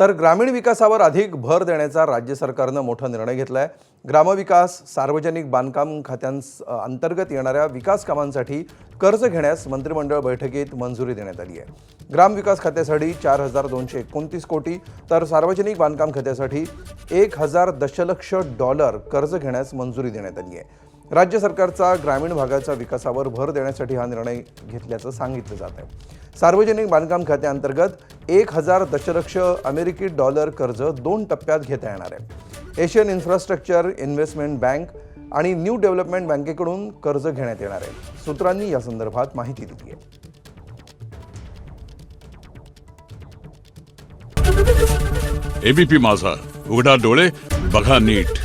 तर ग्रामीण विकासावर अधिक भर देण्याचा राज्य सरकारनं मोठा निर्णय घेतलाय। ग्रामविकास सार्वजनिक बांधकाम अंतर्गत येणाऱ्या विकास कामांसाठी कर्ज घेण्यास मंत्रिमंडळ बैठकीत मंजुरी देण्यात आली आहे। ग्रामविकास खात्यासाठी 4229 कोटी तर सार्वजनिक बांधकाम खात्यासाठी 1000 दशलक्ष डॉलर कर्ज घेण्यास मंजुरी देण्यात आली आहे। राज्य सरकारचा ग्रामीण भागाच्या विकासावर भर देण्यासाठी हा निर्णय घेतल्याचं सांगितलं जात आहे। सार्वजनिक बांधकाम खात्याअंतर्गत 1000 दशलक्ष अमेरिकी डॉलर कर्ज 2 टप्प्यात घेता येणार आहे। एशियन इन्फ्रास्ट्रक्चर इन्व्हेस्टमेंट बँक आणि न्यू डेव्हलपमेंट बँकेकडून कर्ज घेण्यात येणार आहे। सूत्रांनी या संदर्भात माहिती दिली आहे। एबीपी माझा, उघडा डोळे बघा नीट।